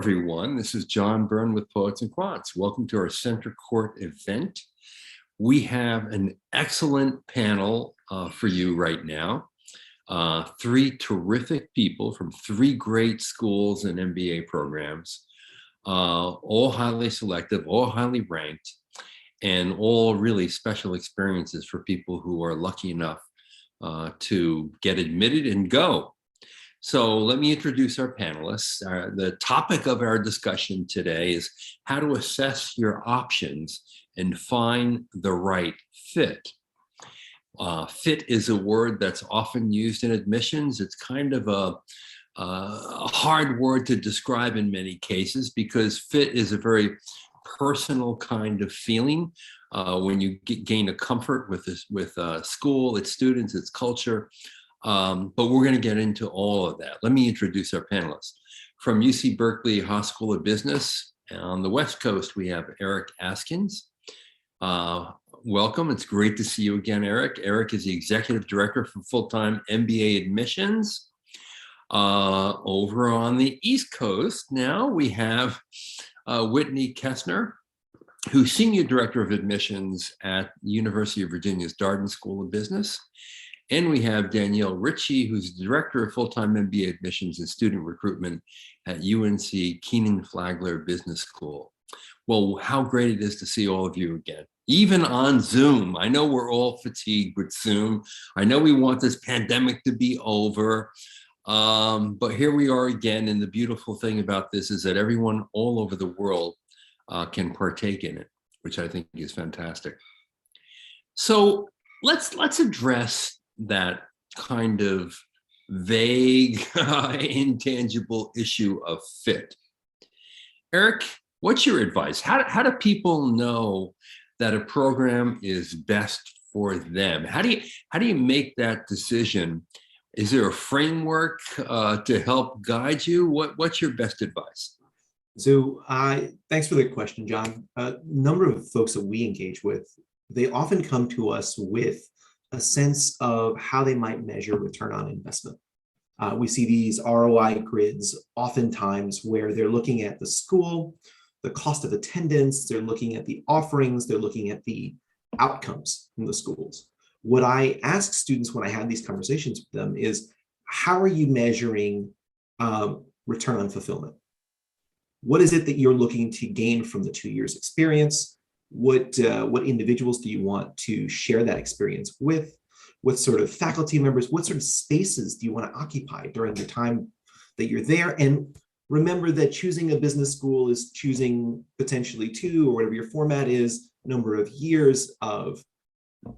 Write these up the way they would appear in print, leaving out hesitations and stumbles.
everyone. This is John Byrne with Poets and Quants. Welcome to our Center Court event. We have an excellent panel for you right now. Three terrific people from three great schools and MBA programs, all highly selective, all highly ranked, and all really special experiences for people who are lucky enough to get admitted and go. So let me introduce our panelists. The topic of our discussion today is how to assess your options and find the right fit. Fit is a word that's often used in admissions. It's kind of a hard word to describe in many cases because fit is a very personal kind of feeling when you gain a comfort with school, its students, its culture. But we're going to get into all of that. Let me introduce our panelists. From UC Berkeley Haas School of Business, on the West Coast, we have Eric Askins. Welcome. It's great to see you again, Eric. Eric is the Executive Director for Full-Time MBA Admissions. Over on the East Coast, now we have Whitney Kessner, who's Senior Director of Admissions at University of Virginia's Darden School of Business. And we have Danielle Ritchie, who's the Director of Full-Time MBA Admissions and Student Recruitment at UNC Kenan-Flagler Business School. Well, how great it is to see all of you again, even on Zoom. I know we're all fatigued with Zoom. I know we want this pandemic to be over, but here we are again. And the beautiful thing about this is that everyone all over the world can partake in it, which I think is fantastic. So let's address that kind of vague, intangible issue of fit. Eric, what's your advice? How do people know that a program is best for them? How do you make that decision? Is there a framework to help guide you? What's your best advice? So thanks for the question, John. A number of folks that we engage with, they often come to us with a sense of how they might measure return on investment. We see these ROI grids oftentimes where they're looking at the school, the cost of attendance, they're looking at the offerings, they're looking at the outcomes from the schools. What I ask students when I have these conversations with them is, how are you measuring return on fulfillment? What is it that you're looking to gain from the 2 years experience? What individuals do you want to share that experience with? What sort of faculty members, what sort of spaces do you want to occupy during the time that you're there? And remember that choosing a business school is choosing potentially 2, or whatever your format is, number of years of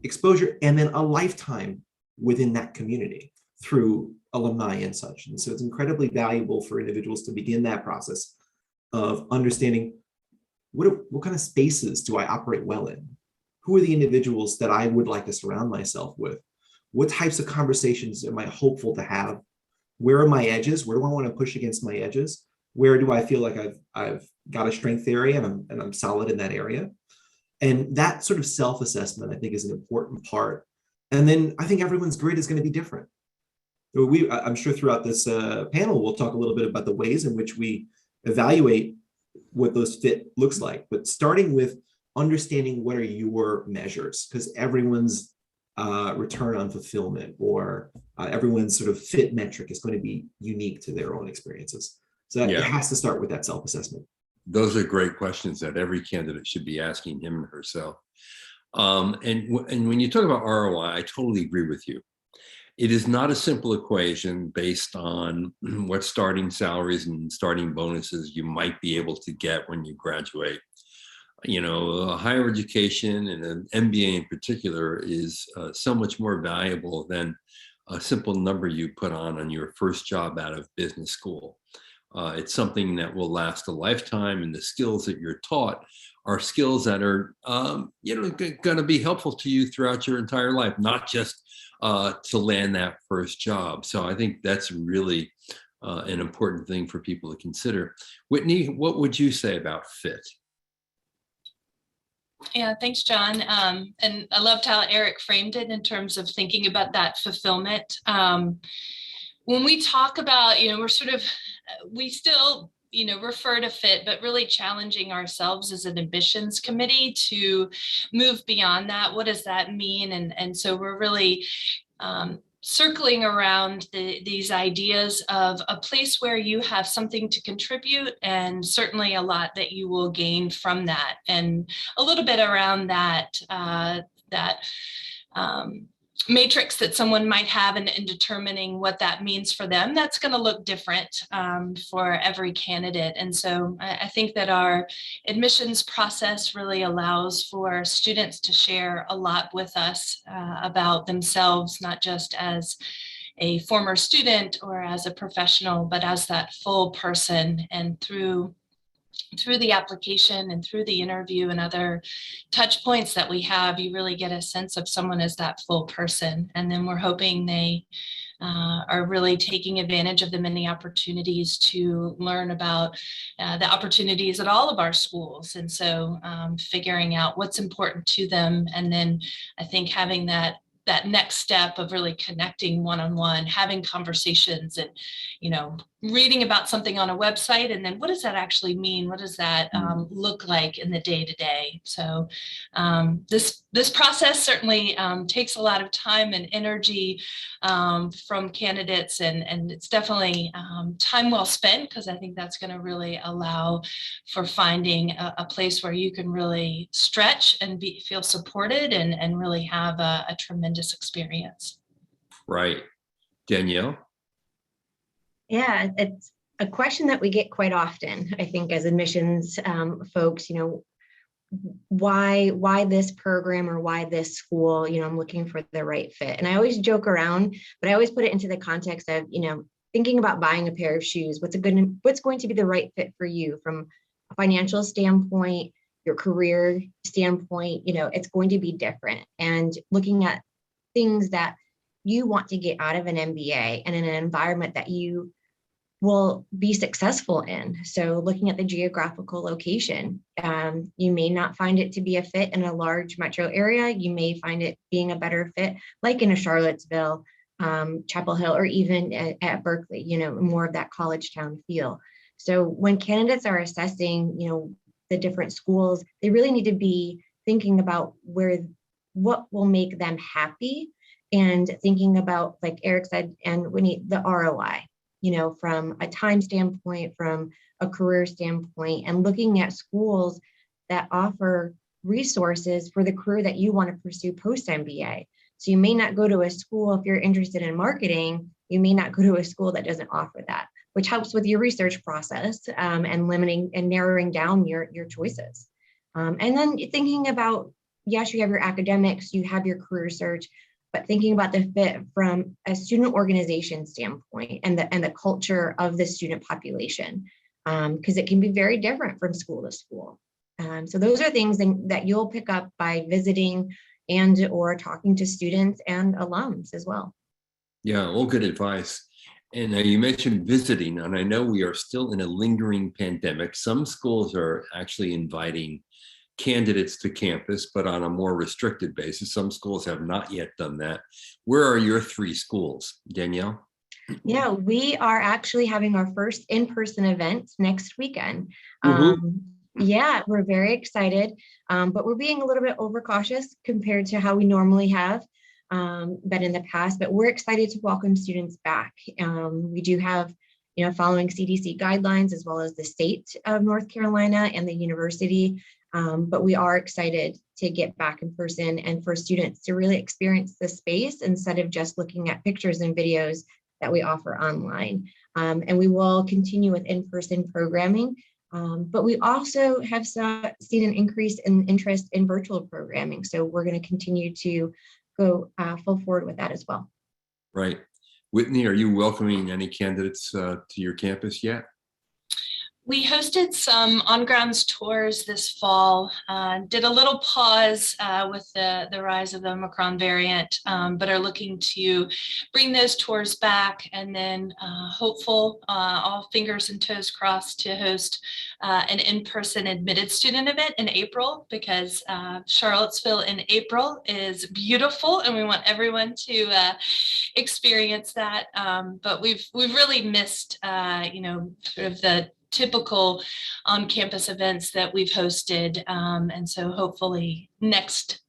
exposure, and then a lifetime within that community through alumni and such. And so it's incredibly valuable for individuals to begin that process of understanding what kind of spaces do I operate well in? Who are the individuals that I would like to surround myself with? What types of conversations am I hopeful to have? Where are my edges? Where do I want to push against my edges? Where do I feel like I've got a strength area and I'm solid in that area? And that sort of self-assessment, I think, is an important part. And then I think everyone's grid is going to be different. I'm sure throughout this panel, we'll talk a little bit about the ways in which we evaluate what those fit looks like, but starting with understanding what are your measures, because everyone's return on fulfillment or everyone's sort of fit metric is going to be unique to their own experiences. So it has to start with that self-assessment. Those are great questions that every candidate should be asking him or herself. And when you talk about ROI, I totally agree with you. It is not a simple equation based on what starting salaries and starting bonuses you might be able to get when you graduate. You know, higher education and an MBA in particular is so much more valuable than a simple number you put on your first job out of business school. It's something that will last a lifetime, and the skills that you're taught are skills that are, going to be helpful to you throughout your entire life, not just to land that first job. So I think that's really an important thing for people to consider. Whitney, what would you say about fit? Yeah, thanks, John. And I loved how Eric framed it in terms of thinking about that fulfillment. When we talk about, we still, refer to fit, but really challenging ourselves as an admissions committee to move beyond that. What does that mean? And so we're really circling around these ideas of a place where you have something to contribute, and certainly a lot that you will gain from that, and a little bit around that matrix that someone might have in determining what that means for them. That's going to look different for every candidate. And so I think that our admissions process really allows for students to share a lot with us about themselves, not just as a former student or as a professional, but as that full person. And through the application and through the interview and other touch points that we have, you really get a sense of someone as that full person. And then we're hoping they are really taking advantage of the many opportunities to learn about the opportunities at all of our schools. And so figuring out what's important to them. And then I think having that next step of really connecting one-on-one, having conversations, and, reading about something on a website, and then what does that actually mean? What does that look like in the day-to-day? So this process certainly takes a lot of time and energy from candidates, and it's definitely time well spent, because I think that's going to really allow for finding a place where you can really stretch and feel supported and really have a tremendous experience. Right. Danielle? Yeah, it's a question that we get quite often, I think, as admissions folks, why this program or why this school, I'm looking for the right fit. And I always joke around, but I always put it into the context of, thinking about buying a pair of shoes. What's going to be the right fit for you from a financial standpoint, your career standpoint? It's going to be different. And looking at things that you want to get out of an MBA and in an environment that you will be successful in. So looking at the geographical location, you may not find it to be a fit in a large metro area. You may find it being a better fit, like in a Charlottesville, Chapel Hill, or even at Berkeley, more of that college town feel. So when candidates are assessing, the different schools, they really need to be thinking about what will make them happy, and thinking about, like Eric said, and Winnie, the ROI, from a time standpoint, from a career standpoint, and looking at schools that offer resources for the career that you want to pursue post-MBA. So you may not go to a school, if you're interested in marketing, you may not go to a school that doesn't offer that, which helps with your research process and limiting and narrowing down your choices. And then thinking about, yes, you have your academics, you have your career search, but thinking about the fit from a student organization standpoint and the culture of the student population, because it can be very different from school to school. So those are things that you'll pick up by visiting and or talking to students and alums as well. Yeah, all good advice. And you mentioned visiting, and I know we are still in a lingering pandemic. Some schools are actually inviting candidates to campus, but on a more restricted basis. Some schools have not yet done that. Where are your 3 schools, Danielle? Yeah, we are actually having our first in-person event next weekend. Yeah, we're very excited, but we're being a little bit overcautious compared to how we normally have been in the past, but we're excited to welcome students back. We do have, following CDC guidelines, as well as the state of North Carolina and the university, but we are excited to get back in person and for students to really experience the space instead of just looking at pictures and videos that we offer online. And we will continue with in-person programming, but we also have seen an increase in interest in virtual programming. So we're going to continue to go full forward with that as well. Right. Whitney, are you welcoming any candidates to your campus yet? We hosted some on-grounds tours this fall, did a little pause with the rise of the Omicron variant, but are looking to bring those tours back, and then hopeful, all fingers and toes crossed, to host an in-person admitted student event in April, because Charlottesville in April is beautiful and we want everyone to experience that. But we've really missed, sort of typical on-campus events that we've hosted. And so hopefully next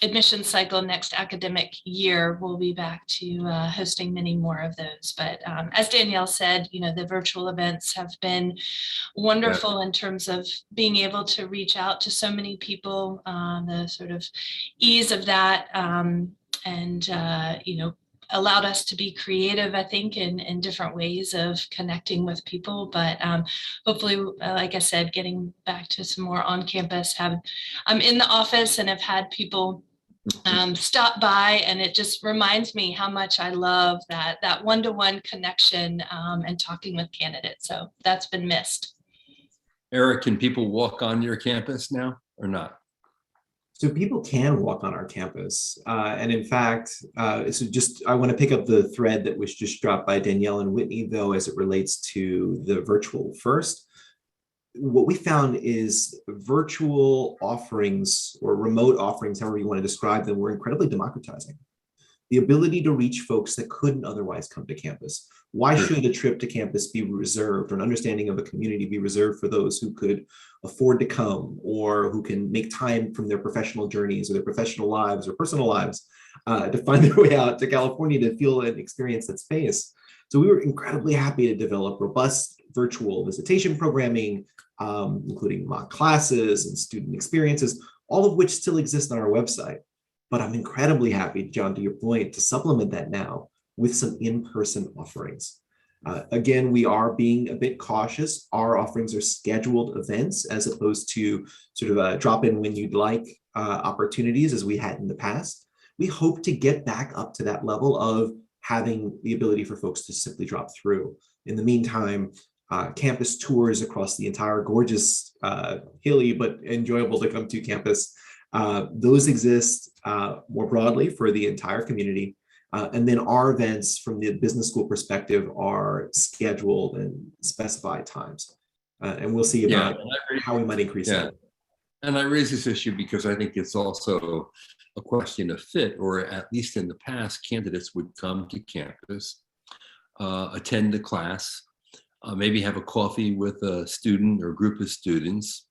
admission cycle, next academic year, we'll be back to hosting many more of those. But as Danielle said, the virtual events have been wonderful in terms of being able to reach out to so many people, the sort of ease of that, and allowed us to be creative, I think, in different ways of connecting with people. But hopefully, like I said, getting back to some more on campus. I'm in the office and have had people stop by, and it just reminds me how much I love that one-to-one connection and talking with candidates. So that's been missed. Eric, can people walk on your campus now or not? So people can walk on our campus. And in fact, I want to pick up the thread that was just dropped by Danielle and Whitney, though, as it relates to the virtual first. What we found is virtual offerings or remote offerings, however you want to describe them, were incredibly democratizing. The ability to reach folks that couldn't otherwise come to campus. Why should a trip to campus be reserved, or an understanding of a community be reserved for those who could afford to come, or who can make time from their professional journeys or their professional lives or personal lives to find their way out to California to feel and experience that space? So we were incredibly happy to develop robust virtual visitation programming, including mock classes and student experiences, all of which still exist on our website. But I'm incredibly happy, John, to your point, to supplement that now with some in-person offerings. Again, we are being a bit cautious. Our offerings are scheduled events as opposed to sort of drop in when you'd like opportunities as we had in the past. We hope to get back up to that level of having the ability for folks to simply drop through. In the meantime, campus tours across the entire gorgeous, hilly, but enjoyable to come to campus, those exist more broadly for the entire community. And then our events from the business school perspective are scheduled and specified times. And we'll see about how we might increase that. And I raise this issue because I think it's also a question of fit, or at least in the past, candidates would come to campus, attend the class, maybe have a coffee with a student or group of students.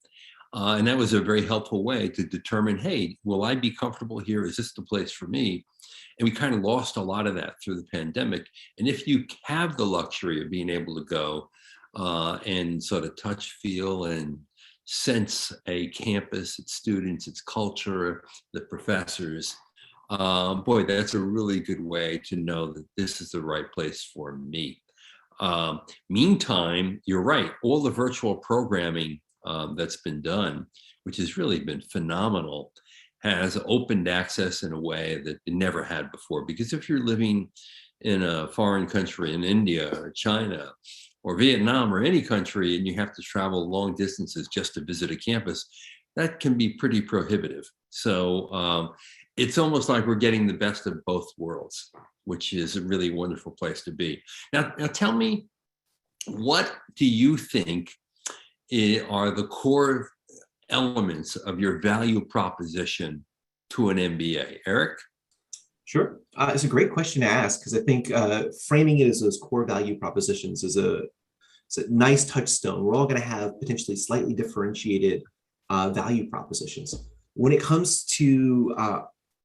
And that was a very helpful way to determine, hey, will I be comfortable here? Is this the place for me? And we kind of lost a lot of that through the pandemic. And if you have the luxury of being able to go and sort of touch, feel, and sense a campus, its students, its culture, the professors, boy, that's a really good way to know that this is the right place for me. Meantime, you're right, all the virtual programming that's been done, which has really been phenomenal, has opened access in a way that it never had before. Because if you're living in a foreign country, in India or China or Vietnam or any country, and you have to travel long distances just to visit a campus, that can be pretty prohibitive. So it's almost like we're getting the best of both worlds, which is a really wonderful place to be. Now tell me, what do you think are the core elements of your value proposition to an MBA? Eric? Sure. It's a great question to ask, because I think framing it as those core value propositions is a nice touchstone. We're all going to have potentially slightly differentiated value propositions. When it comes to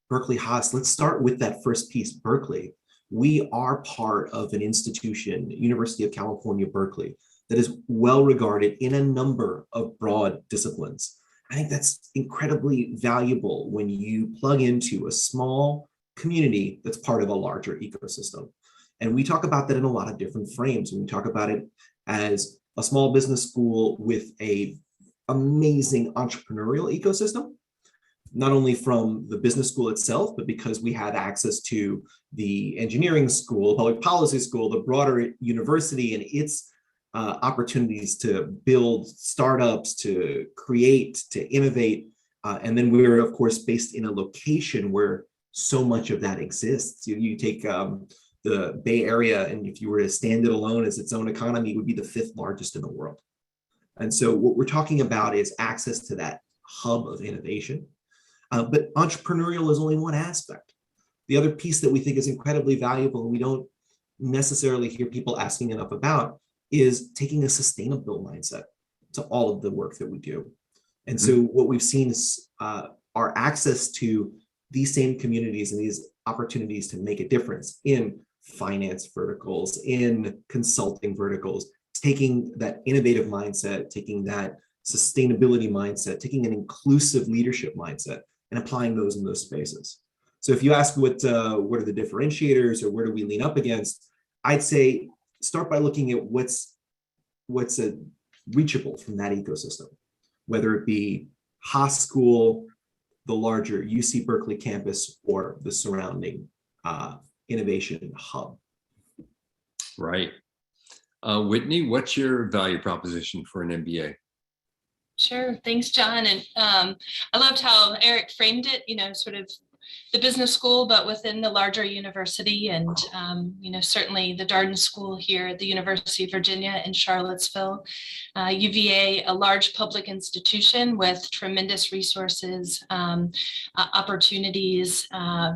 Berkeley Haas, let's start with that first piece, Berkeley. We are part of an institution, University of California, Berkeley, that is well regarded in a number of broad disciplines. I think that's incredibly valuable when you plug into a small community that's part of a larger ecosystem. And we talk about that in a lot of different frames. When we talk about it as a small business school with an amazing entrepreneurial ecosystem, not only from the business school itself, but because we had access to the engineering school, public policy school, the broader university and its opportunities to build startups, to create, to innovate. And then we're, of course, based in a location where so much of that exists. You take the Bay Area, and if you were to stand it alone as its own economy, it would be the 5th largest in the world. And so what we're talking about is access to that hub of innovation. But entrepreneurial is only one aspect. The other piece that we think is incredibly valuable, and we don't necessarily hear people asking enough about, is taking a sustainable mindset to all of the work that we do. And so what we've seen is our access to these same communities and these opportunities to make a difference in finance verticals, in consulting verticals, taking that innovative mindset, taking that sustainability mindset, taking an inclusive leadership mindset, and applying those in those spaces. So if you ask what are the differentiators or where do we lean up against, I'd say start by looking at what's reachable from that ecosystem, whether it be Haas School, the larger UC Berkeley campus, or the surrounding innovation hub. Right. Whitney, what's your value proposition for an MBA? Sure. Thanks, John. And I loved how Eric framed it, sort of the business school, but within the larger university. And, certainly the Darden School here at the University of Virginia in Charlottesville, UVA, a large public institution with tremendous resources, opportunities,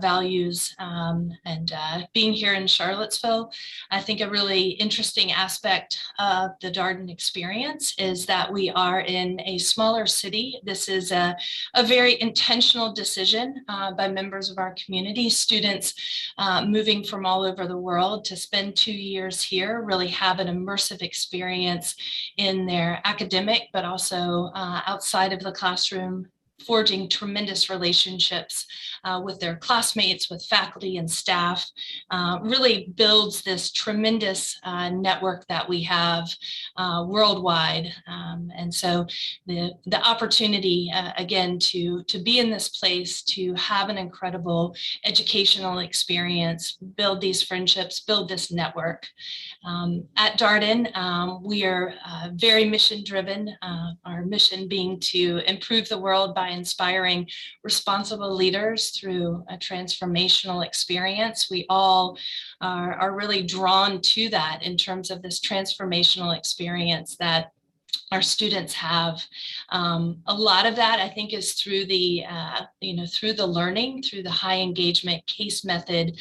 values, and being here in Charlottesville, I think a really interesting aspect of the Darden experience is that we are in a smaller city. This is a very intentional decision by members of our community, students moving from all over the world to spend 2 years here, really have an immersive experience in their academic, but also outside of the classroom, forging tremendous relationships with their classmates, with faculty and staff, really builds this tremendous network that we have worldwide. And so the opportunity, again, to be in this place, to have an incredible educational experience, build these friendships, build this network. At Darden, we are very mission driven, our mission being to improve the world by inspiring responsible leaders through a transformational experience. We all are really drawn to that in terms of this transformational experience that our students have. A lot of that, I think, is through the, through the learning, through the high engagement case method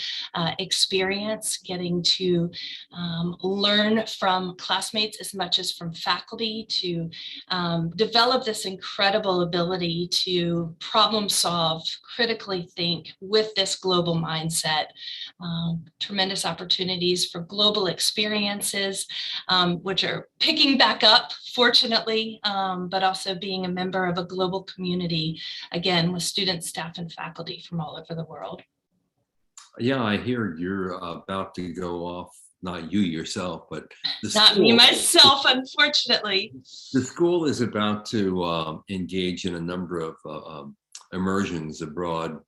experience, getting to learn from classmates as much as from faculty, to develop this incredible ability to problem solve, critically think with this global mindset. Tremendous opportunities for global experiences, which are picking back up, fortunately, but also being a member of a global community, again, with students, staff, and faculty from all over the world. Yeah, I hear you're about to go off, not you yourself, but the Not school. me myself, unfortunately. The school is about to engage in a number of immersions abroad.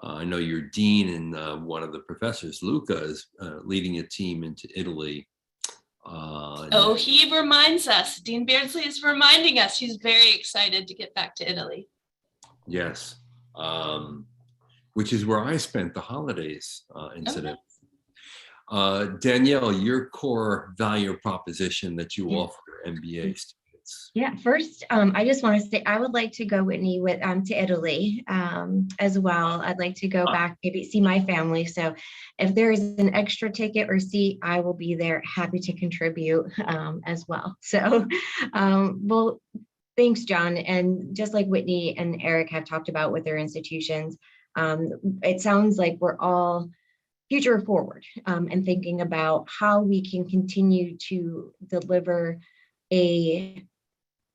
I know your dean and one of the professors, Luca, is leading a team into Italy. Oh, he reminds us. Dean Beardsley is reminding us he's very excited to get back to Italy. Yes, which is where I spent the holidays, incident. Okay. Danielle, your core value proposition that you offer MBA students. Yeah, first, I just want to say I would like to go, Whitney, with to Italy as well. I'd like to go back, maybe see my family. So if there is an extra ticket or seat, I will be there, happy to contribute as well. So, well, thanks, John. And just like Whitney and Eric have talked about with their institutions, it sounds like we're all future forward and thinking about how we can continue to deliver a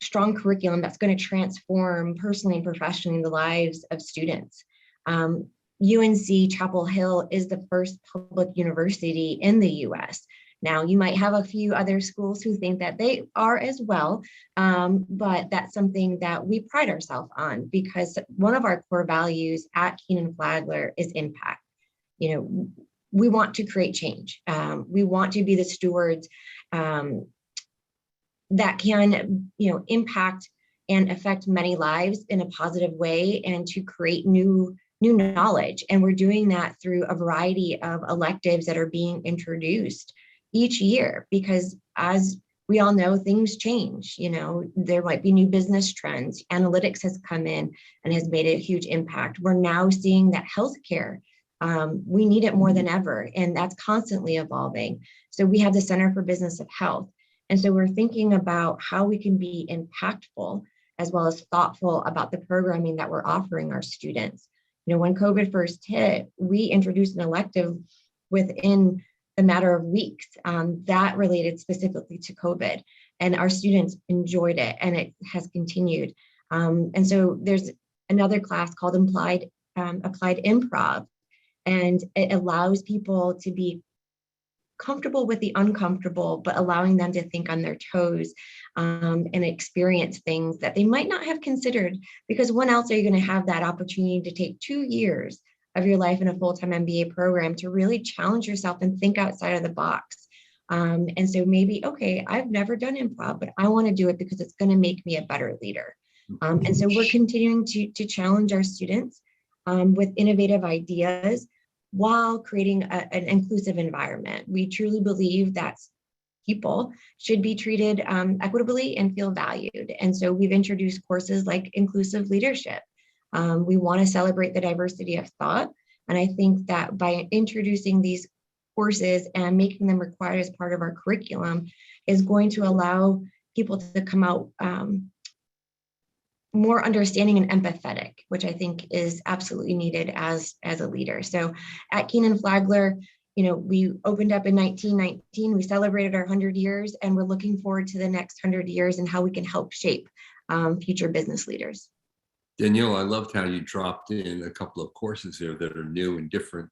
strong curriculum that's going to transform personally and professionally the lives of students. UNC Chapel Hill is the first public university in the US. Now, you might have a few other schools who think that they are as well, but that's something that we pride ourselves on, because one of our core values at Kenan-Flagler is impact. We want to create change. We want to be the stewards that can, impact and affect many lives in a positive way, and to create new knowledge. And we're doing that through a variety of electives that are being introduced each year, because as we all know, things change. There might be new business trends. Analytics has come in and has made a huge impact. We're now seeing that healthcare, we need it more than ever, and that's constantly evolving. So we have the Center for Business of Health. And so we're thinking about how we can be impactful as well as thoughtful about the programming that we're offering our students. When COVID first hit, we introduced an elective within a matter of weeks that related specifically to COVID, and our students enjoyed it, and it has continued. And so there's another class called Applied Improv, and it allows people to be comfortable with the uncomfortable, but allowing them to think on their toes and experience things that they might not have considered, because when else are you going to have that opportunity to take 2 years of your life in a full-time MBA program to really challenge yourself and think outside of the box? And so maybe, okay, I've never done improv, but I want to do it because it's going to make me a better leader. And so we're continuing to challenge our students with innovative ideas while creating an inclusive environment. We truly believe that people should be treated equitably and feel valued. And so we've introduced courses like inclusive leadership. We want to celebrate the diversity of thought. And I think that by introducing these courses and making them required as part of our curriculum is going to allow people to come out more understanding and empathetic, which I think is absolutely needed as a leader. So at Kenan-Flagler, we opened up in 1919, we celebrated our 100 years, and we're looking forward to the next 100 years and how we can help shape future business leaders. Danielle, I loved how you dropped in a couple of courses here that are new and different,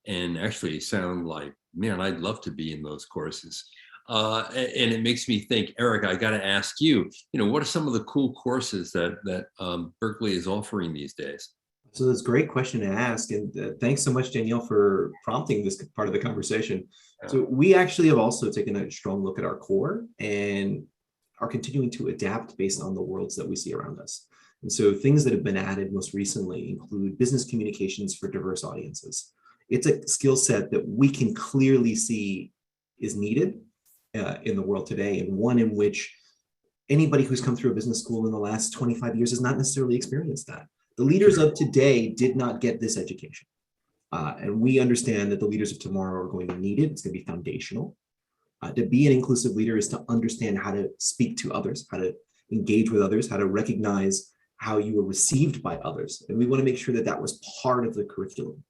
and actually sound like, man, I'd love to be in those courses. And it makes me think, Eric, I got to ask you, what are some of the cool courses that Berkeley is offering these days? So that's a great question to ask. And thanks so much, Danielle, for prompting this part of the conversation. Yeah. So we actually have also taken a strong look at our core and are continuing to adapt based on the worlds that we see around us. And so things that have been added most recently include business communications for diverse audiences. It's a skill set that we can clearly see is needed in the world today, and one in which anybody who's come through a business school in the last 25 years has not necessarily experienced that. The leaders of today did not get this education. And we understand that the leaders of tomorrow are going to need it. It's going to be foundational. To be an inclusive leader is to understand how to speak to others, how to engage with others, how to recognize how you were received by others. And we want to make sure that that was part of the curriculum.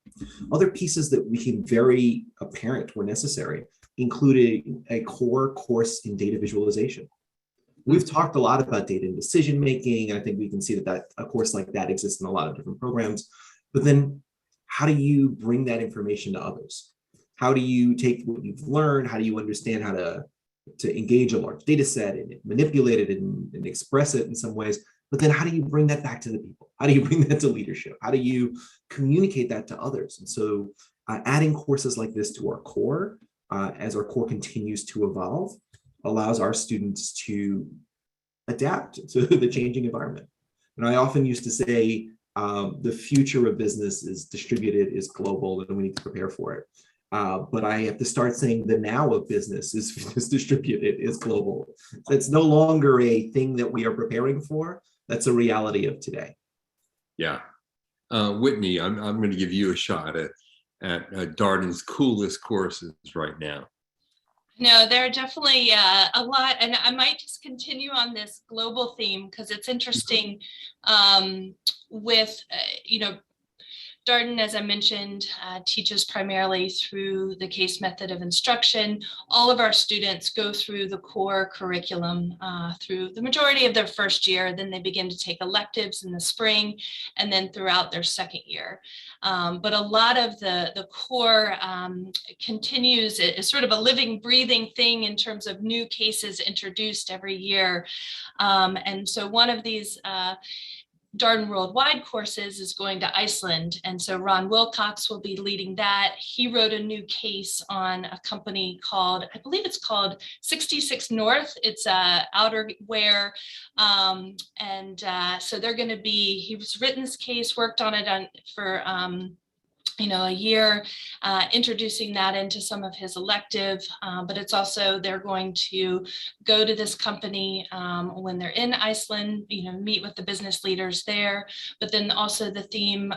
Other pieces that became very apparent were necessary included a core course in data visualization. We've talked a lot about data and decision making. I think we can see that a course like that exists in a lot of different programs. But then how do you bring that information to others? How do you take what you've learned? How do you understand how to engage a large data set and manipulate it and express it in some ways? But then how do you bring that back to the people? How do you bring that to leadership? How do you communicate that to others? And so adding courses like this to our core, as our core continues to evolve, allows our students to adapt to the changing environment. And I often used to say, the future of business is distributed, is global, and we need to prepare for it. But I have to start saying the now of business is distributed, is global. It's no longer a thing that we are preparing for. That's a reality of today. Yeah. Whitney, I'm going to give you a shot at Darden's coolest courses right now. No, there are definitely a lot, and I might just continue on this global theme because it's interesting with, Darden, as I mentioned, teaches primarily through the case method of instruction. All of our students go through the core curriculum through the majority of their first year. Then they begin to take electives in the spring and then throughout their second year. But a lot of the core continues as sort of a living, breathing thing in terms of new cases introduced every year. And so one of these Darden Worldwide courses is going to Iceland. And so Ron Wilcox will be leading that. He wrote a new case on a company called, I believe it's called 66 North. It's outerwear. So they're going to be, he's written this case, worked on it for a year, introducing that into some of his elective, but it's also they're going to go to this company when they're in Iceland, meet with the business leaders there. But then also the theme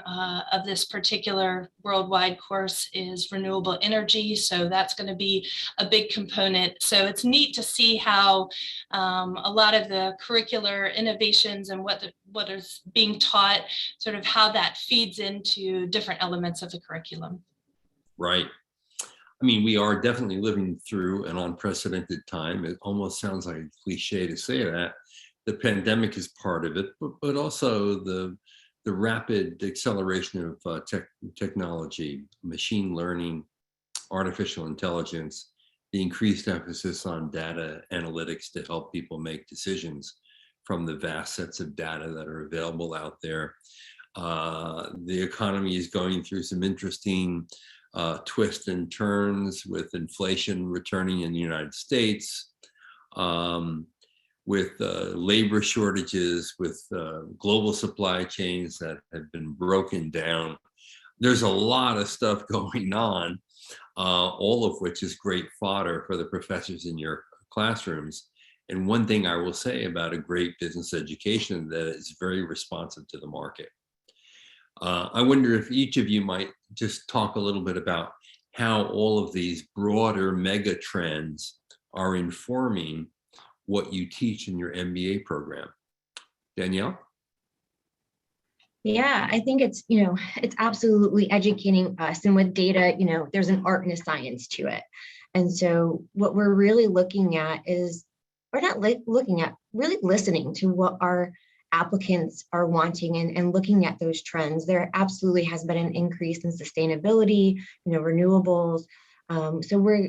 of this particular worldwide course is renewable energy. So that's going to be a big component. So it's neat to see how a lot of the curricular innovations and what is being taught, sort of how that feeds into different elements of the curriculum. Right. I mean, we are definitely living through an unprecedented time. It almost sounds like a cliche to say that. The pandemic is part of it, but also the rapid acceleration of technology, machine learning, artificial intelligence, the increased emphasis on data analytics to help people make decisions from the vast sets of data that are available out there. The economy is going through some interesting twists and turns with inflation returning in the United States, with labor shortages, with global supply chains that have been broken down. There's a lot of stuff going on, all of which is great fodder for the professors in your classrooms. And one thing I will say about a great business education that is very responsive to the market. I wonder if each of you might just talk a little bit about how all of these broader mega trends are informing what you teach in your MBA program. Danielle? Yeah, I think it's, it's absolutely educating us. And with data, there's an art and a science to it. And so what we're really looking at is, we're not looking at, really listening to what our applicants are wanting and looking at those trends. There absolutely has been an increase in sustainability, renewables. So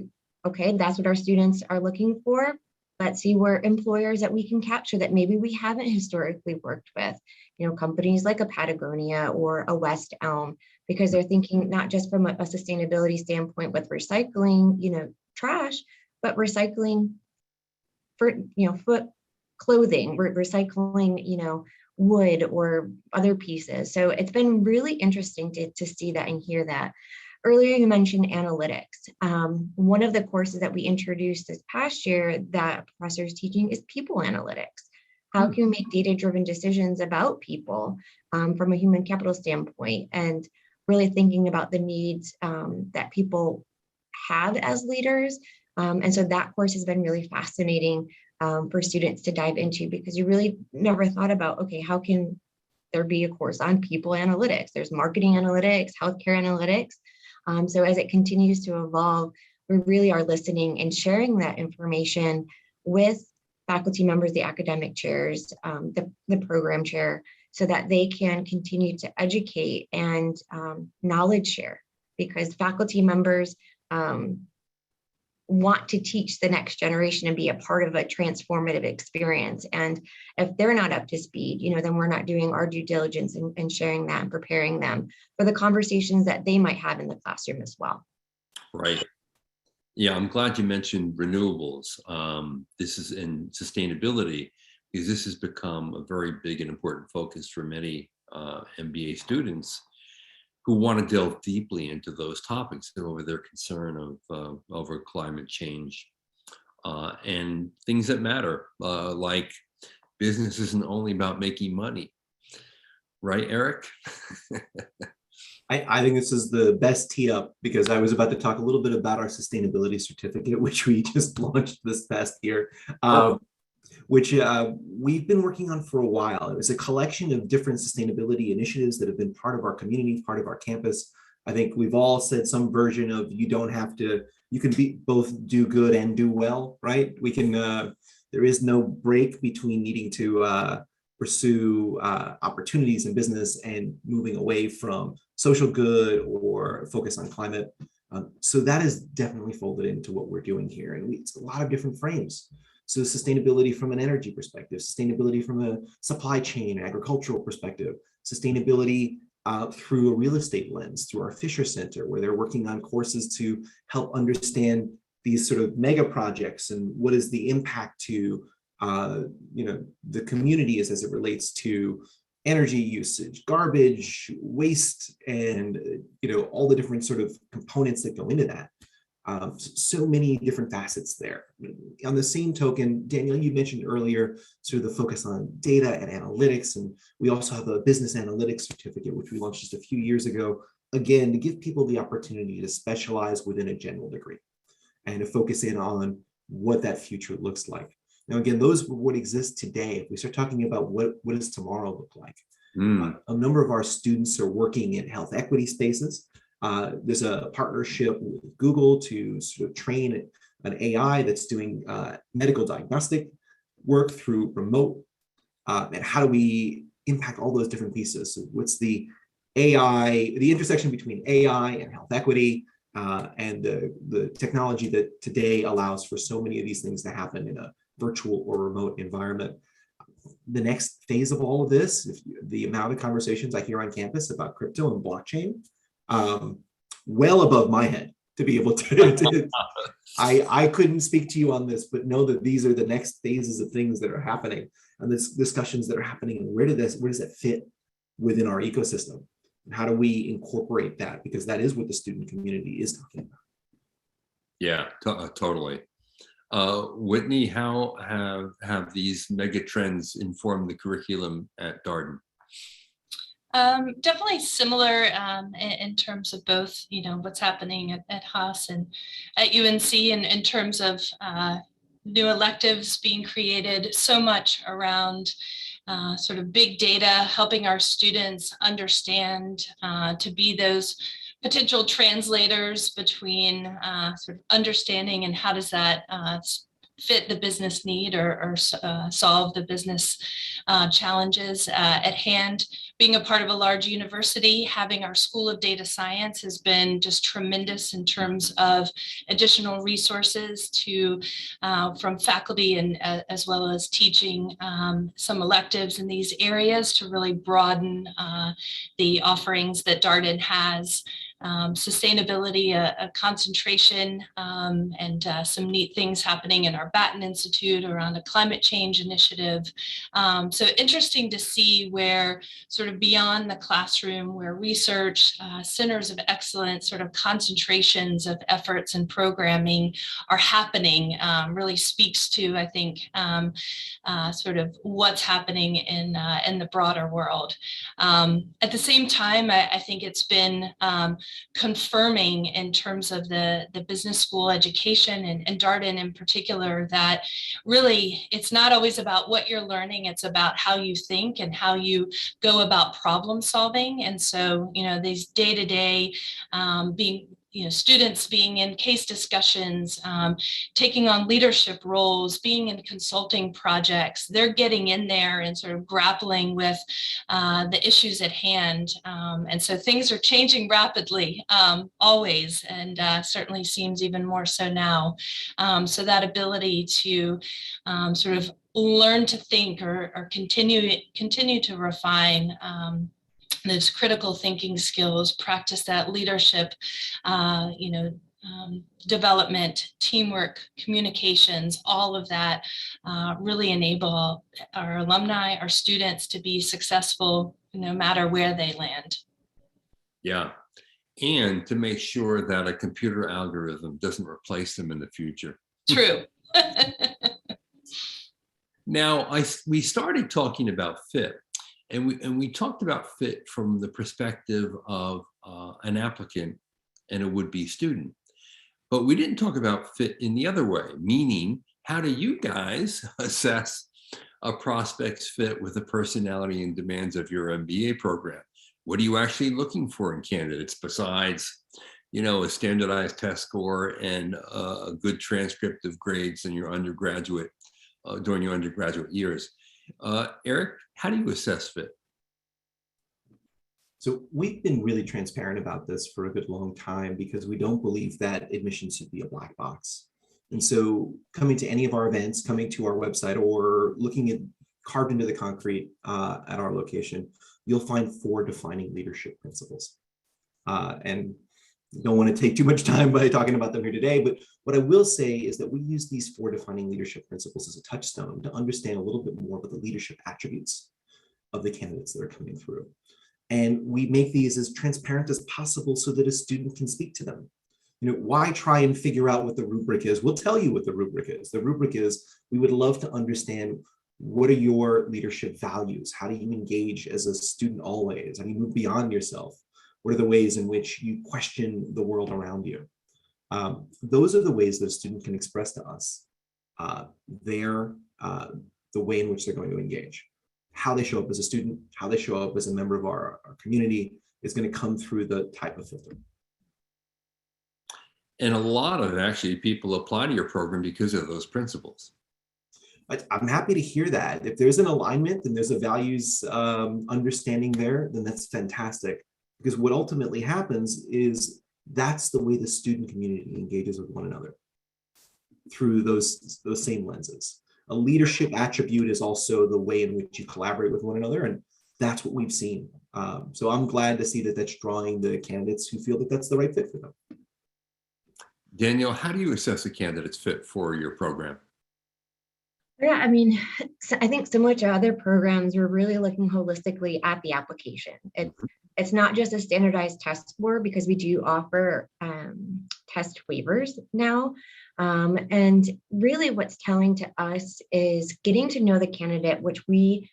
that's what our students are looking for. Let's see where employers that we can capture that maybe we haven't historically worked with, companies like a Patagonia or a West Elm, because they're thinking not just from a sustainability standpoint with recycling, trash, but recycling for, foot clothing, we're recycling, wood or other pieces. So it's been really interesting to see that and hear that. Earlier, you mentioned analytics. One of the courses that we introduced this past year that professor is teaching is people analytics. How can we make data-driven decisions about people from a human capital standpoint, and really thinking about the needs that people have as leaders. And so that course has been really fascinating for students to dive into, because you really never thought about, okay, how can there be a course on people analytics? There's marketing analytics, healthcare analytics. So as it continues to evolve, we really are listening and sharing that information with faculty members, the academic chairs, the program chair, so that they can continue to educate and knowledge share, because faculty members want to teach the next generation and be a part of a transformative experience. And if they're not up to speed, then we're not doing our due diligence and sharing that and preparing them for the conversations that they might have in the classroom as well. Right. Yeah, I'm glad you mentioned renewables. This is in sustainability, because this has become a very big and important focus for many MBA students who want to delve deeply into those topics over their concern of over climate change and things that matter, like business isn't only about making money. Right, Eric? I think this is the best tee up, because I was about to talk a little bit about our sustainability certificate, which we just launched this past year, which we've been working on for a while. It was a collection of different sustainability initiatives that have been part of our community, part of our campus. I think we've all said some version of, you don't have to, you can both do good and do well, right? We can, there is no break between needing to pursue opportunities in business and moving away from social good or focus on climate. So that is definitely folded into what we're doing here. And it's a lot of different frames. So sustainability from an energy perspective, sustainability from a supply chain, agricultural perspective, sustainability through a real estate lens, through our Fisher Center, where they're working on courses to help understand these sort of mega projects and what is the impact to the community as it relates to energy usage, garbage, waste, and all the different sort of components that go into that. So many different facets there. On the same token, Danielle, you mentioned earlier sort of the focus on data and analytics, and we also have a business analytics certificate, which we launched just a few years ago, again, to give people the opportunity to specialize within a general degree and to focus in on what that future looks like. Now, again, those would exist today. If we start talking about what does tomorrow look like, a number of our students are working in health equity spaces. There's a partnership with Google to sort of train an AI that's doing medical diagnostic work through remote. And how do we impact all those different pieces? So what's the AI, the intersection between AI and health equity, and the technology that today allows for so many of these things to happen in a virtual or remote environment. The next phase of all of this, the amount of conversations I hear on campus about crypto and blockchain, well above my head to be able to I couldn't speak to you on this, but know that these are the next phases of things that are happening and this discussions that are happening. And where does that fit within our ecosystem? And how do we incorporate that? Because that is what the student community is talking about. Yeah, totally. Whitney, how have these mega trends informed the curriculum at Darden? Definitely similar in terms of both, what's happening at Haas and at UNC in terms of new electives being created, so much around sort of big data, helping our students understand to be those potential translators between sort of understanding and how does that fit the business need or solve the business challenges at hand. Being a part of a large university, having our School of Data Science has been just tremendous in terms of additional resources from faculty and as well as teaching some electives in these areas to really broaden the offerings that Darden has. Sustainability, a concentration, and some neat things happening in our Batten Institute around a climate change initiative. So interesting to see where sort of beyond the classroom, where research, centers of excellence, sort of concentrations of efforts and programming are happening, really speaks to, I think, sort of what's happening in the broader world. At the same time, I think it's been confirming in terms of the business school education and Darden in particular, that really it's not always about what you're learning, it's about how you think and how you go about problem solving. And so, these day-to-day being students being in case discussions, taking on leadership roles, being in consulting projects, they're getting in there and sort of grappling with the issues at hand. And so things are changing rapidly, always, and certainly seems even more so now. So that ability to sort of learn to think or continue to refine those critical thinking skills, practice that leadership, development, teamwork, communications, all of that really enable our alumni, our students to be successful no matter where they land. Yeah, and to make sure that a computer algorithm doesn't replace them in the future. True. Now, we started talking about fit. And we talked about fit from the perspective of an applicant and a would-be student. But we didn't talk about fit in the other way, meaning how do you guys assess a prospect's fit with the personality and demands of your MBA program? What are you actually looking for in candidates besides, a standardized test score and a good transcript of grades in your undergraduate, during your undergraduate years? Eric, how do you assess fit? So we've been really transparent about this for a good long time because we don't believe that admissions should be a black box. And so coming to any of our events, coming to our website, or looking at carved into the concrete at our location, you'll find 4 defining leadership principles. And don't want to take too much time by talking about them here today, but what I will say is that we use these 4 defining leadership principles as a touchstone to understand a little bit more about the leadership attributes of the candidates that are coming through. And we make these as transparent as possible so that a student can speak to them. Why try and figure out what the rubric is? We'll tell you what the rubric is. The rubric is, we would love to understand, what are your leadership values? How do you engage as a student always? How do you move beyond yourself? What are the ways in which you question the world around you? Those are the ways that a student can express to us the way in which they're going to engage. How they show up as a student, how they show up as a member of our community is going to come through the type of filter. And a lot of actually people apply to your program because of those principles. I'm happy to hear that. If there's an alignment and there's a values understanding there, then that's fantastic. Because what ultimately happens is that's the way the student community engages with one another, through those same lenses. A leadership attribute is also the way in which you collaborate with one another, and that's what we've seen. So I'm glad to see that that's drawing the candidates who feel that that's the right fit for them. Danielle, how do you assess a candidate's fit for your program? Yeah, I mean, I think similar to other programs, we're really looking holistically at the application. It's not just a standardized test score, because we do offer test waivers now. And really what's telling to us is getting to know the candidate, which we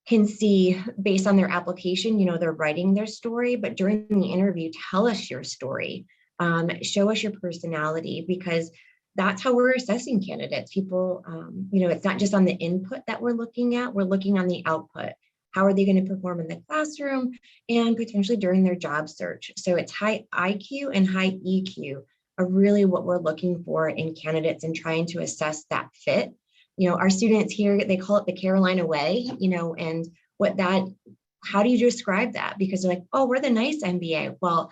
can see based on their application. They're writing their story, but during the interview, tell us your story, show us your personality, because that's how we're assessing candidates. People, it's not just on the input that we're looking at, we're looking on the output. How are they going to perform in the classroom and potentially during their job search? So it's high IQ and high EQ are really what we're looking for in candidates and trying to assess that fit. Our students here, they call it the Carolina way, and how do you describe that? Because they're like, oh, we're the nice MBA. Well,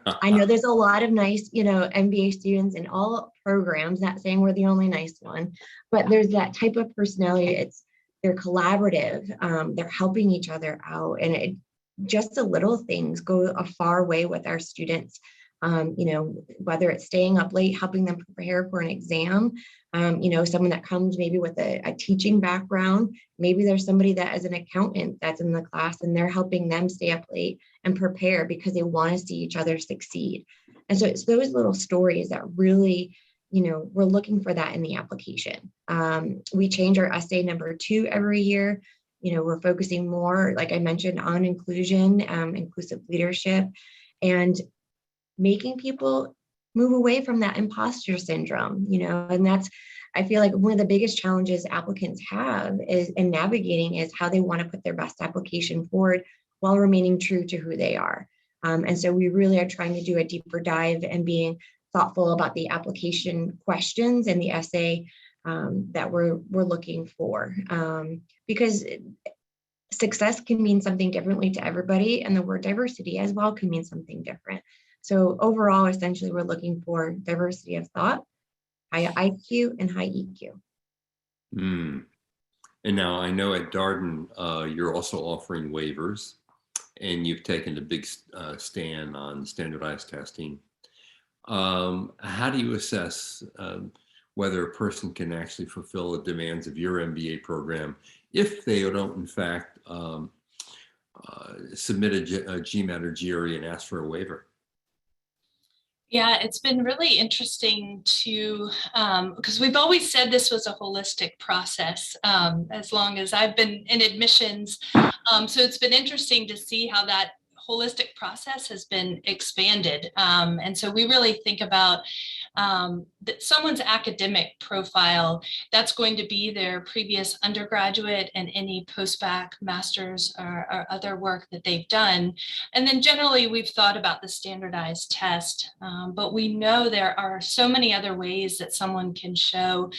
I know there's a lot of nice, MBA students in all programs, not saying we're the only nice one, but there's that type of personality. They're collaborative, they're helping each other out, and just the little things go a far way with our students. Whether it's staying up late, helping them prepare for an exam, someone that comes maybe with a teaching background, maybe there's somebody that is an accountant that's in the class and they're helping them stay up late and prepare because they want to see each other succeed. And so it's those little stories that really, we're looking for that in the application. We change our essay number 2 every year. We're focusing more, like I mentioned, on inclusion, inclusive leadership, and making people move away from that imposter syndrome, and that's, I feel like one of the biggest challenges applicants have in navigating is how they want to put their best application forward while remaining true to who they are. And so we really are trying to do a deeper dive and being thoughtful about the application questions and the essay that we're looking for, because success can mean something differently to everybody, and the word diversity as well can mean something different. So overall, essentially, we're looking for diversity of thought, high IQ, and high EQ. And now I know at Darden, you're also offering waivers, and you've taken a big stand on standardized testing. How do you assess whether a person can actually fulfill the demands of your MBA program if they don't, in fact, submit a GMAT or GRE and ask for a waiver? Yeah, it's been really interesting to, because we've always said this was a holistic process as long as I've been in admissions. So it's been interesting to see how that holistic process has been expanded. And so we really think about that someone's academic profile, that's going to be their previous undergraduate and any post-bac, master's, or other work that they've done. And then generally we've thought about the standardized test, but we know there are so many other ways that someone can show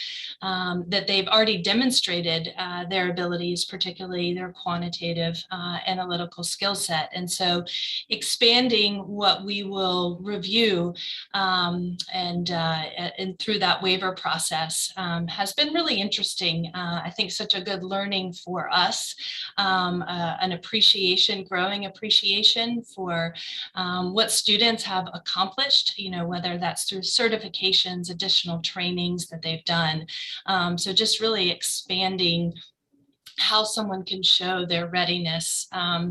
that they've already demonstrated their abilities, particularly their quantitative analytical skill set. And so expanding what we will review and through that waiver process has been really interesting. I think such a good learning for us, an appreciation, growing appreciation for what students have accomplished, whether that's through certifications, additional trainings that they've done. So just really expanding how someone can show their readiness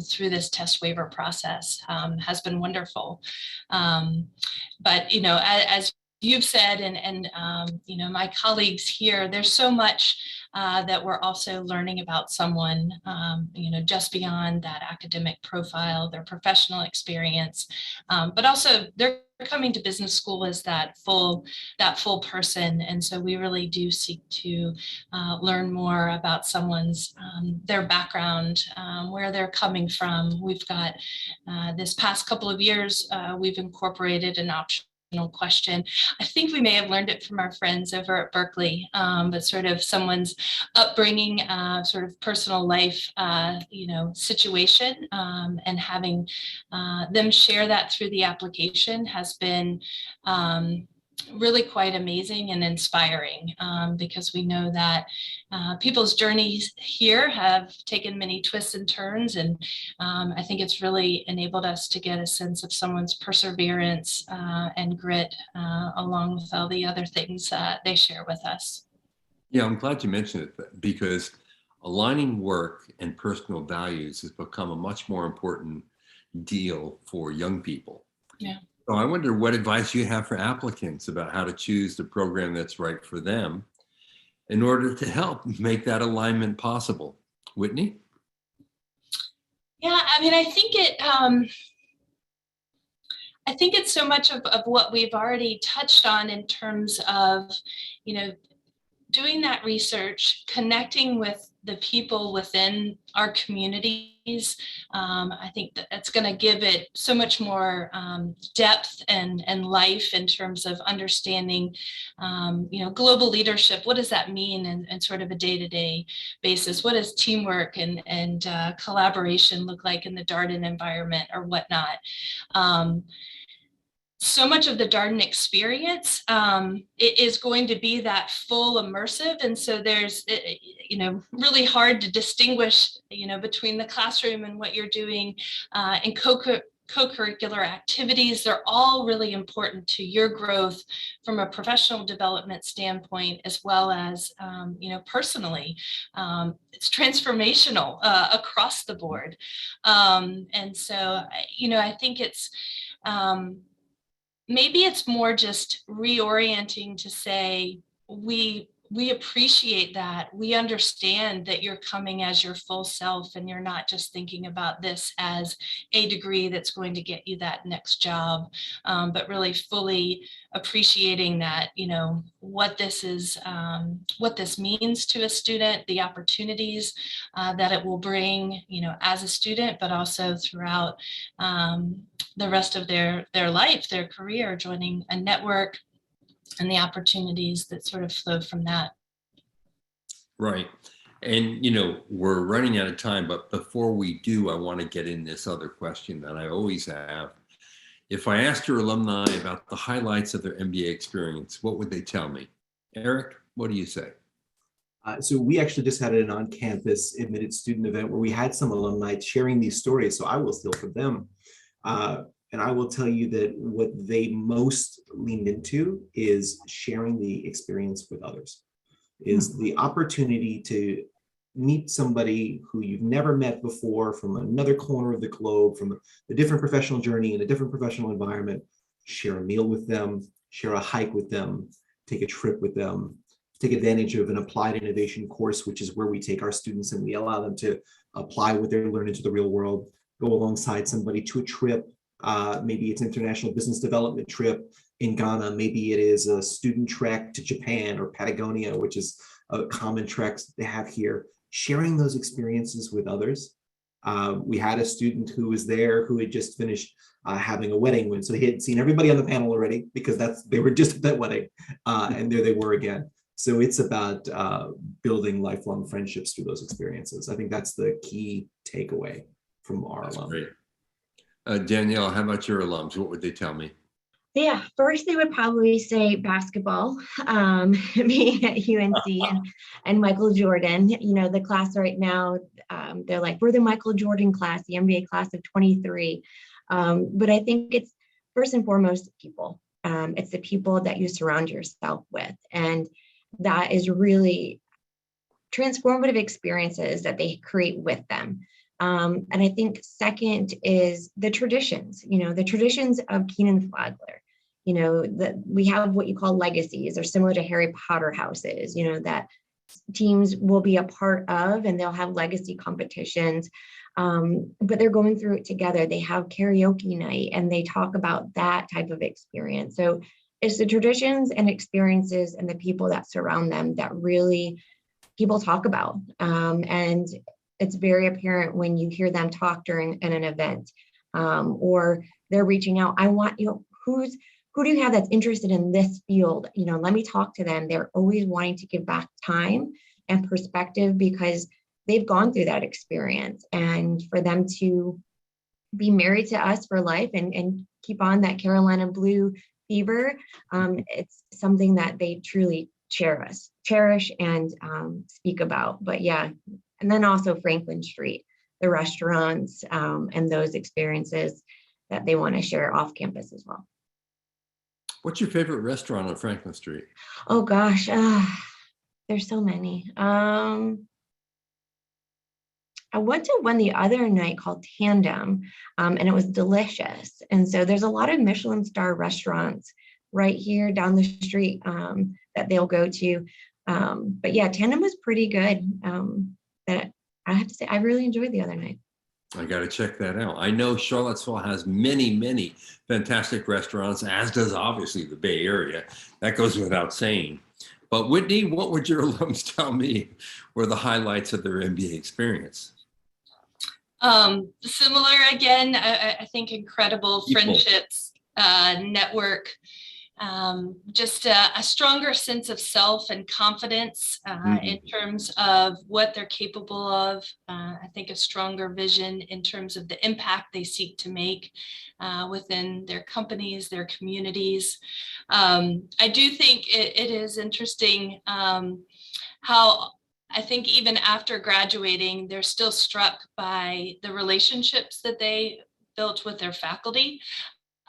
through this test waiver process has been wonderful. But, you know, as you've said, and you know, my colleagues here, there's so much that we're also learning about someone, you know, just beyond that academic profile, their professional experience, but also they're coming to business school as that full person. And so we really do seek to learn more about someone's, their background, where they're coming from. We've got this past couple of years, we've incorporated an optional question. I think we may have learned it from our friends over at Berkeley, but sort of someone's upbringing, sort of personal life, you know, situation, and having them share that through the application has been really quite amazing and inspiring, because we know that people's journeys here have taken many twists and turns, and I think it's really enabled us to get a sense of someone's perseverance and grit, along with all the other things they share with us. Yeah, I'm glad you mentioned it, because aligning work and personal values has become a much more important deal for young people. Yeah. So I wonder what advice you have for applicants about how to choose the program that's right for them in order to help make that alignment possible. Whitney? Yeah, I mean, I think it's so much of what we've already touched on in terms of, you know, doing that research, connecting with the people within our communities. I think that's going to give it so much more depth and life in terms of understanding, you know, global leadership. What does that mean in sort of a day-to-day basis? What does teamwork and collaboration look like in the Darden environment or whatnot? So much of the Darden experience it is going to be that full immersive. And so there's, you know, really hard to distinguish, you know, between the classroom and what you're doing in co-curricular activities. They're all really important to your growth from a professional development standpoint, as well as, you know, personally. It's transformational across the board. And so, you know, I think it's, maybe it's more just reorienting to say, we appreciate that. We understand that you're coming as your full self, and you're not just thinking about this as a degree that's going to get you that next job, but really fully appreciating that, you know, what this is, what this means to a student, the opportunities that it will bring, you know, as a student, but also throughout the rest of their life, their career, joining a network, and the opportunities that sort of flow from that. Right. And, you know, we're running out of time, but before we do, I want to get in this other question that I always have. If I asked your alumni about the highlights of their MBA experience, what would they tell me? Eric, what do you say? So we actually just had an on-campus admitted student event where we had some alumni sharing these stories. So I will steal from them. And I will tell you that what they most leaned into is sharing the experience with others, is the opportunity to meet somebody who you've never met before from another corner of the globe, from a different professional journey in a different professional environment, share a meal with them, share a hike with them, take a trip with them, take advantage of an applied innovation course, which is where we take our students and we allow them to apply what they're learning to the real world, go alongside somebody to a trip. Maybe it's an international business development trip in Ghana. Maybe it is a student trek to Japan or Patagonia, which is a common treks they have here. Sharing those experiences with others. We had a student who was there who had just finished having a wedding, so he had seen everybody on the panel already because they were just at that wedding, and there they were again. So it's about building lifelong friendships through those experiences. I think that's the key takeaway from our alum. Great. Danielle, how about your alums? What would they tell me? Yeah, first they would probably say basketball, being at UNC and Michael Jordan. You know, the class right now, they're like, we're the Michael Jordan class, the MBA class of 23. But I think it's first and foremost people. It's the people that you surround yourself with. And that is really transformative experiences that they create with them. And I think second is the traditions, the traditions of Kenan-Flagler. That we have what you call legacies, or similar to Harry Potter houses, that teams will be a part of, and they'll have legacy competitions, but they're going through it together. They have karaoke night and they talk about that type of experience. So it's the traditions and experiences and the people that surround them that really people talk about. And it's very apparent when you hear them talk during an event, or they're reaching out. I want, who do you have that's interested in this field? Let me talk to them. They're always wanting to give back time and perspective because they've gone through that experience. And for them to be married to us for life and keep on that Carolina blue fever, it's something that they truly cherish and speak about. But yeah, and then also Franklin Street, the restaurants, and those experiences that they want to share off campus as well. What's your favorite restaurant on Franklin Street? Oh gosh, there's so many. I went to one the other night called Tandem, and it was delicious. And so there's a lot of Michelin star restaurants right here down the street that they'll go to. But yeah, Tandem was pretty good. That I have to say, I really enjoyed the other night. I got to check that out. I know Charlottesville has many, many fantastic restaurants, as does obviously the Bay Area. That goes without saying. But Whitney, what would your alums tell me were the highlights of their MBA experience? Similar again, I think incredible friendships, network, just a stronger sense of self and confidence in terms of what they're capable of. I think a stronger vision in terms of the impact they seek to make within their companies, their communities. I do think it is interesting how I think even after graduating, they're still struck by the relationships that they built with their faculty.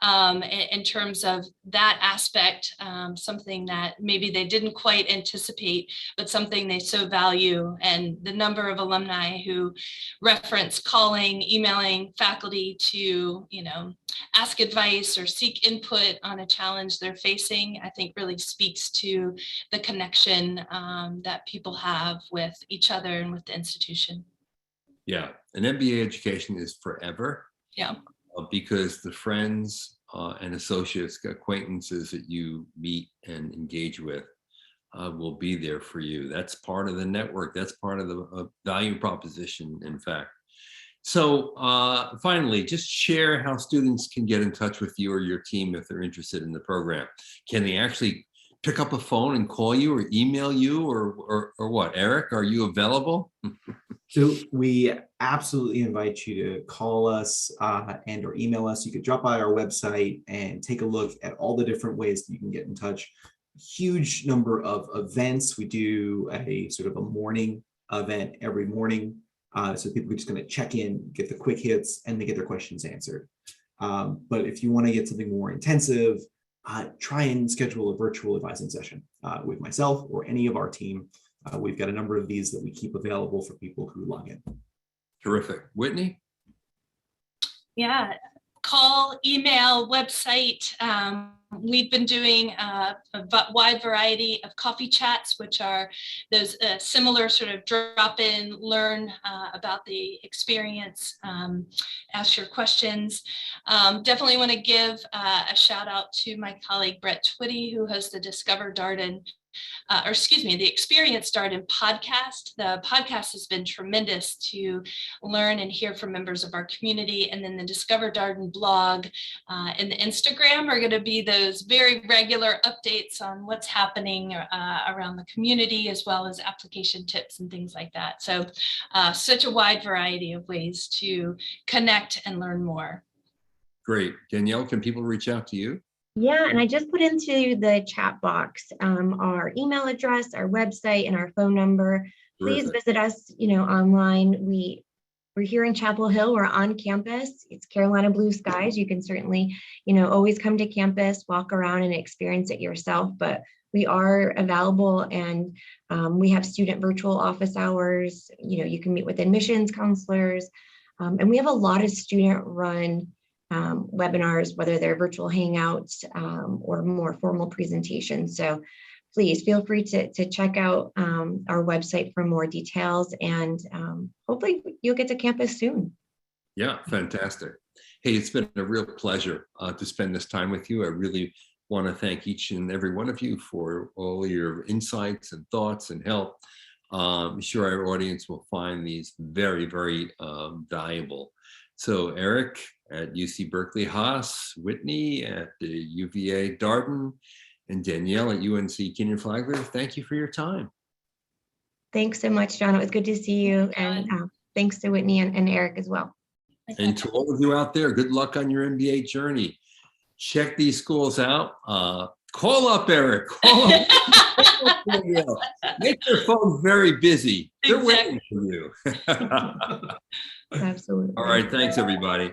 In terms of that aspect, something that maybe they didn't quite anticipate, but something they so value. And the number of alumni who reference calling, emailing faculty to, ask advice or seek input on a challenge they're facing, I think really speaks to the connection that people have with each other and with the institution. Yeah, an MBA education is forever. Yeah. Because the friends and associates, acquaintances that you meet and engage with will be there for you. That's part of the network. That's part of the value proposition, in fact. So finally, just share how students can get in touch with you or your team if they're interested in the program. Can they actually pick up a phone and call you or email you or what? Eric, are you available? So we absolutely invite you to call us and or email us. You could drop by our website and take a look at all the different ways that you can get in touch. Huge number of events. We do a sort of a morning event every morning. So people are just going to check in, get the quick hits, and they get their questions answered. But if you want to get something more intensive, try and schedule a virtual advising session with myself or any of our team. We've got a number of these that we keep available for people who log in. Terrific. Whitney? Yeah, call, email, website. We've been doing a wide variety of coffee chats, which are those similar sort of drop in, learn about the experience, ask your questions. Definitely want to give a shout out to my colleague, Brett Twitty, who hosts the Discover Darden the Experience Darden podcast. The podcast has been tremendous to learn and hear from members of our community. And then the Discover Darden blog and the Instagram are going to be those very regular updates on what's happening around the community, as well as application tips and things like that. So such a wide variety of ways to connect and learn more. Great. Danielle, can people reach out to you? Yeah, and I just put into the chat box our email address, our website, and our phone number. Please visit us, online. We we're here in Chapel Hill. We're on campus. It's Carolina blue skies. You can certainly, always come to campus, walk around and experience it yourself. But we are available, and we have student virtual office hours. You can meet with admissions counselors, and we have a lot of student-run webinars, whether they're virtual hangouts or more formal presentations. So please feel free to check out our website for more details, and hopefully you'll get to campus soon. Yeah, fantastic. Hey, it's been a real pleasure to spend this time with you. I really want to thank each and every one of you for all your insights and thoughts and help. I'm sure our audience will find these very, very valuable. So Eric at UC Berkeley Haas, Whitney at the UVA Darden, and Danielle at UNC Kenan-Flagler, thank you for your time. Thanks so much, John. It was good to see you. And thanks to Whitney and Eric as well. And to all of you out there, good luck on your MBA journey. Check these schools out. Call up Eric. Call up Danielle. Make their phone very busy. They're waiting for you. Absolutely. All right. Thanks, everybody.